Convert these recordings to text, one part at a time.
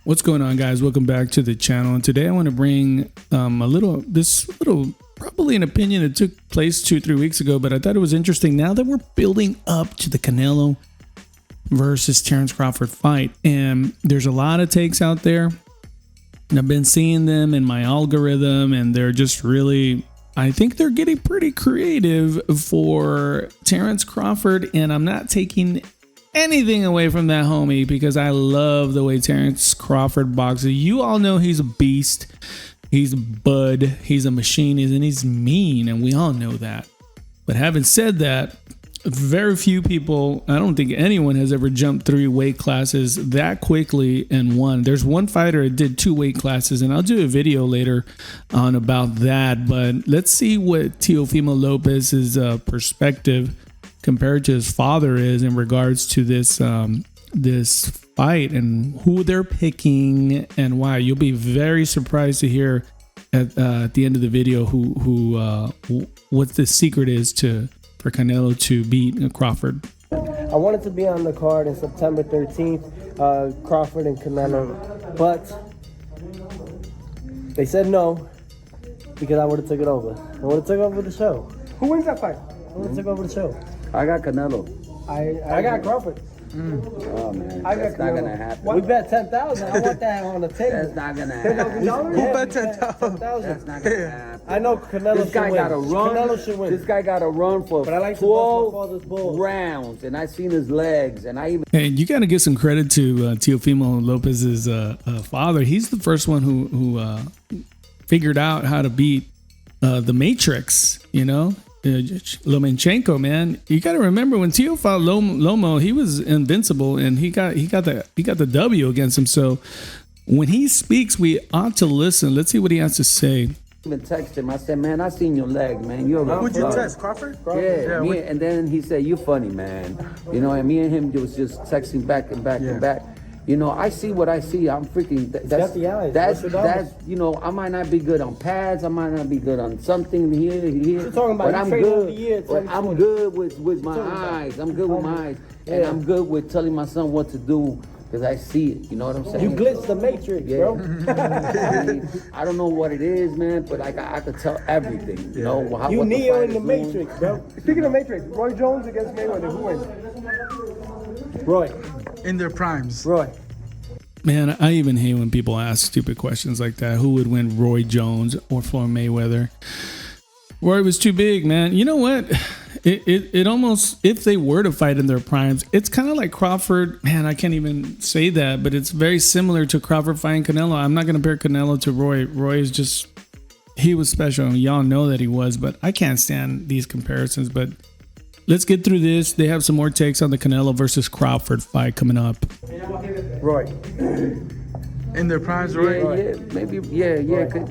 What's going on, guys? Welcome back to the channel. And today I want to bring this little probably an opinion that took place 2-3 weeks ago, but I thought it was interesting now that we're building up to the Canelo versus Terence Crawford fight. And there's a lot of takes out there. And I've been seeing them in my algorithm, and they're just really, I think they're getting pretty creative for Terence Crawford. And I'm not taking anything away from that homie because I love the way Terence Crawford boxes. You all know he's a beast. He's a bud. He's a machine, and he's mean, and we all know that. But having said that, very few people, I don't think anyone has ever jumped 3 weight classes that quickly and won. There's one fighter that did 2 weight classes, and I'll do a video later on about that. But let's see what Teofimo Lopez's perspective compared to his father is in regards to this this fight and who they're picking and why. You'll be very surprised to hear at the end of the video what the secret is for Canelo to beat Crawford. I wanted to be on the card on September 13th, Crawford and Canelo, but they said no because I would have took it over. I would have took over the show. Who wins that fight? I would have took over the show. I got Canelo. I got Crawford. Oh man, I that's got not Canelo. gonna happen. We bet 10,000. I want that on the table. That's not gonna happen. Yeah, bet we 10,000? That's not gonna happen. I know Canelo This guy should win. got to run. Canelo should win. This guy got to run for But I like to bust my father's 12 balls. rounds, and I seen his legs, and I even. Hey, you got to give some credit to Teofimo Lopez's father. He's the first one who figured out how to beat the Matrix, you know? Lomachenko, man, you got to remember when Teo fought Lomo, he was invincible, and he got the W against him. So when he speaks, we ought to listen. Let's see what he has to say. Even text him. I said, man, I seen your leg, man. You're a Who'd you bug." test? Crawford? Yeah, and then he said, "You funny, man." You know, and me and him was just texting back and back and back. You know, I see what I see. I'm freaking. got the eyes. What's your That's. You know, I might not be good on pads. I might not be good on something here. You're talking about but you I'm trained over good. the year, But I'm good with my eyes. I'm good with my eyes, and I'm good with telling my son what to do because I see it. You know what I'm saying? You glitched the Matrix, Yeah. bro. I don't know what it is, man, but I could tell everything. You know, what You the Neo fight in the is doing. Matrix, bro. Speaking of Matrix, Roy Jones against Mayweather. Who wins? Roy. In their primes. Roy. Man, I even hate when people ask stupid questions like that. Who would win, Roy Jones or Floyd Mayweather? Roy was too big, man. You know what? It almost, if they were to fight in their primes, it's kind of like Crawford. Man, I can't even say that, but it's very similar to Crawford fighting Canelo. I'm not going to compare Canelo to Roy. Roy is just, he was special. Y'all know that he was, but I can't stand these comparisons. But let's get through this. They have some more takes on the Canelo versus Crawford fight coming up. Roy. In their primes, Roy? Yeah, maybe, yeah. 'Cause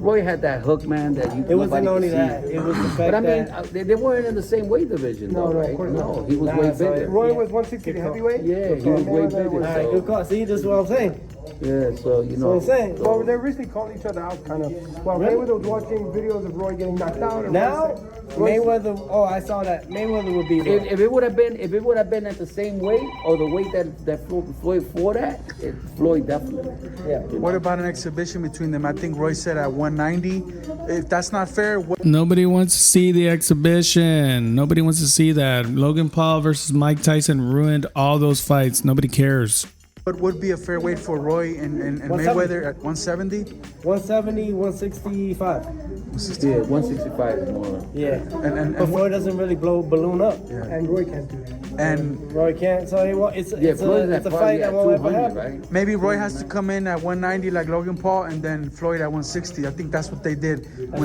Roy had that hook, man. That you. It wasn't nobody only could that. see. It was the fact But I mean, that they weren't in the same weight division, though, No, right? of course No, not. he was Nah, way so bigger. Roy was 160 heavyweight? Yeah, he was way bigger. all right, good call. See, this is what I'm saying. Yeah, so you That's know. what I'm saying. Well, they recently called each other out, kind of. Well, Really? Mayweather was watching videos of Roy getting knocked out. and Now, Roy said- Mayweather. Oh, I saw that. Mayweather would be. If it would have been at the same weight or the weight that Floyd fought at, Floyd definitely. Yeah. What about an exhibition between them? I think Roy said at 190. If that's not fair, what Nobody wants to see the exhibition. Nobody wants to see that. Logan Paul versus Mike Tyson ruined all those fights. Nobody cares. would be a fair weight for Roy and Mayweather at 170? 170, 165. Yeah, 165 is more. Yeah. And But Floyd doesn't really blow balloon up. And Roy can't do that. And Roy can't. So it's Floyd a fight that won't ever happen. right? maybe Roy has to come in at 190 like Logan Paul, and then Floyd at 160. I think that's what they did. I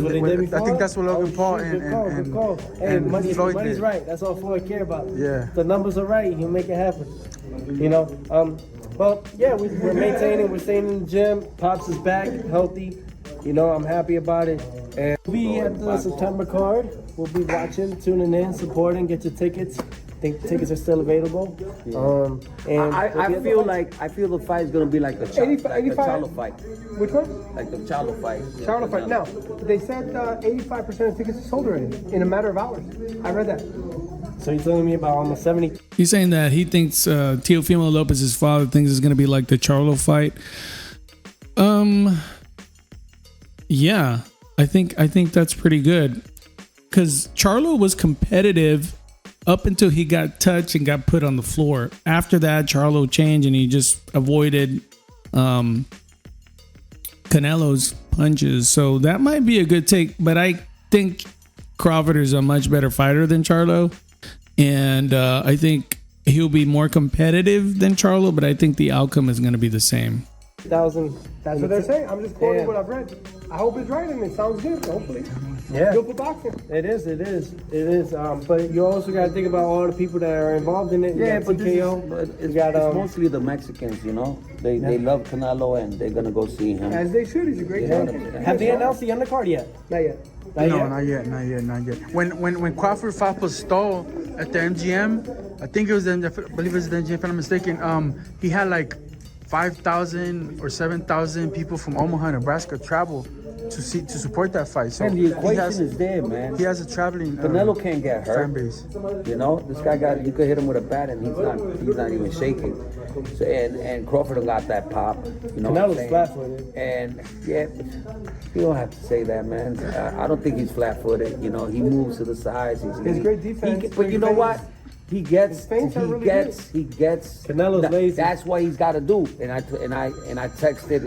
think that's what Logan Paul Good call. Hey, and money's Floyd did. right. That's all Floyd care about. Yeah. The numbers are right. He'll make it happen. You know. Well, yeah, we're maintaining. We're staying in the gym. Pops is back, healthy. You know, I'm happy about it. And we'll be at the September card. We'll be watching, tuning in, supporting. Get your tickets. I think tickets are still available. And I feel the fight is gonna be like the 85? Charlo fight, Which one? like the Charlo fight. Charlo fight. Now, they said 85% of tickets are sold already in a matter of hours. I read that. So you're telling me about almost 70. He's saying that he thinks Teofimo Lopez's father thinks it's going to be like the Charlo fight. Yeah, I think that's pretty good, because Charlo was competitive up until he got touched and got put on the floor. After that, Charlo changed and he just avoided Canelo's punches. So that might be a good take, but I think Crawford is a much better fighter than Charlo, and I think he'll be more competitive than Charlo, but I think the outcome is going to be the same. 1,000. That's what they're saying. I'm just quoting what I've read. I hope it's right and it sounds good. Hopefully, Yeah. good for boxing. It is. But you also got to think about all the people that are involved in it. Yeah, You got but TKO. it's got, it's mostly the Mexicans, you know. They love Canelo and they're gonna go see him. As they should. He's a great Yeah. champion. Have they announced the undercard yet? Not yet. No, not yet. When Crawford fought Postol at the MGM, I think it was I believe it was the MGM if I'm not mistaken. He had like 5,000 or 7,000 people from Omaha, Nebraska travel to support that fight. So And the equation he has, is there, man. he has a traveling Canelo can't get hurt. fan base. You know, this guy you could hit him with a bat and he's not even shaking. So and Crawford got that pop. You know, what I'm Canelo's saying? flat-footed. And yeah, you don't have to say that, man. I don't think he's flat-footed. You know, he moves to the sides. He's great defense, But you know what? He gets. His feints are really He gets. Canelo's lazy. That's what he's got to do. And I texted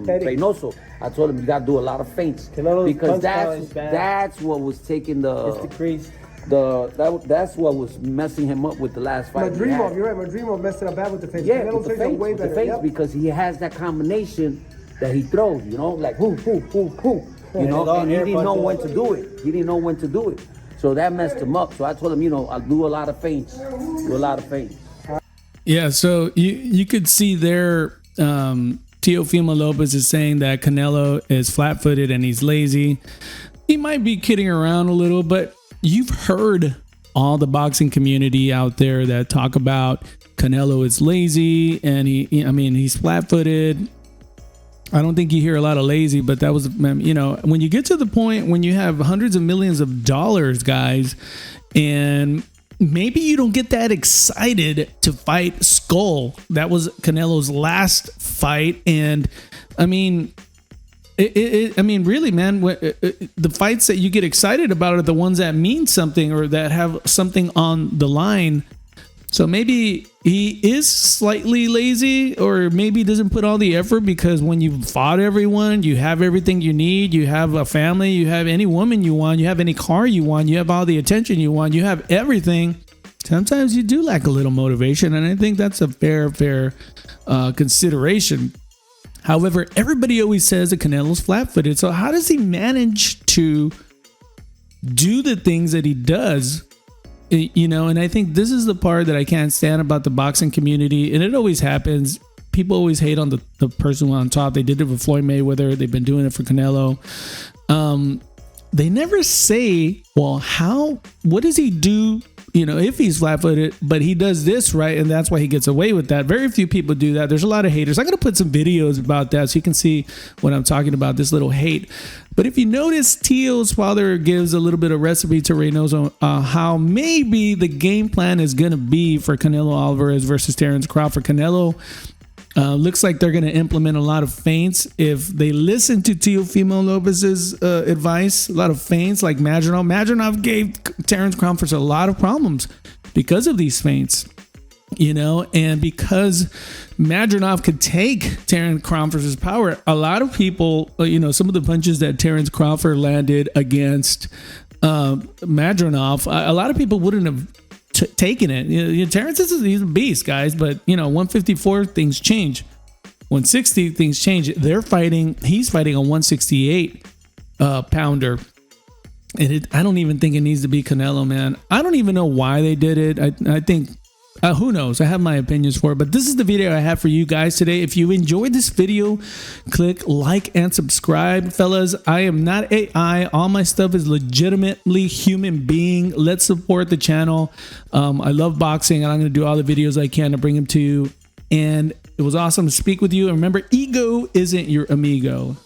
Eddie. Reynoso. I told him you got to do a lot of feints Canelo's because punch power is bad. that's what was taking It's decreased. that's what was messing him up with the last fight. he had. Madrimov, you're right. Madrimov messed it up bad with the face. Yeah, Canelo's with the face are feints, way with the better. feints, Yep. because he has that combination that he throws, you know, like whoo. You know, all and he air didn't know punches. when to do it. He didn't know when to do it. So that messed him up. So I told him, you know, I'll do a lot of feints. Yeah, so you could see there, Teofimo Lopez is saying that Canelo is flat-footed and he's lazy. He might be kidding around a little, but you've heard all the boxing community out there that talk about Canelo is lazy and he's flat-footed. I don't think you hear a lot of lazy, but that was, you know, when you get to the point when you have hundreds of millions of dollars, guys, and maybe you don't get that excited to fight Skull. That was Canelo's last fight. And I mean, really, man, the fights that you get excited about are the ones that mean something or that have something on the line. So maybe he is slightly lazy, or maybe doesn't put all the effort, because when you've fought everyone, you have everything you need, you have a family, you have any woman you want, you have any car you want, you have all the attention you want, you have everything. Sometimes you do lack a little motivation, and I think that's a fair consideration. However, everybody always says that Canelo's flat-footed. So how does he manage to do the things that he does? You know, and I think this is the part that I can't stand about the boxing community, and it always happens. People always hate on the person on top. They did it with Floyd Mayweather. They've been doing it for Canelo. They never say, well, what does he do? You know, if he's flat-footed, but he does this right, and that's why he gets away with that. Very few people do that. There's a lot of haters. I'm going to put some videos about that so you can see what I'm talking about, this little hate. But if you notice, Teo's father gives a little bit of recipe to Reynoso how maybe the game plan is going to be for Canelo Alvarez versus Terence Crawford. Canelo looks like they're going to implement a lot of feints if they listen to Teofimo Lopez's advice. A lot of feints like Madrimov. Madrimov gave Terence Crawford a lot of problems because of these feints, you know, and because Madrimov could take Terence Crawford's power. A lot of people, you know, some of the punches that Terence Crawford landed against Madrimov, a lot of people wouldn't have taking it. You know, Terence he's a beast, guys, but you know, 154 things change. 160 things change. He's fighting a 168 pounder. And I don't even think it needs to be Canelo, man. I don't even know why they did it. I think who knows? I have my opinions for it, but this is the video I have for you guys today. If you enjoyed this video, click like and subscribe, fellas. I am not AI. All my stuff is legitimately human being. Let's support the channel. I love boxing, and I'm going to do all the videos I can to bring them to you. And it was awesome to speak with you. And remember, ego isn't your amigo.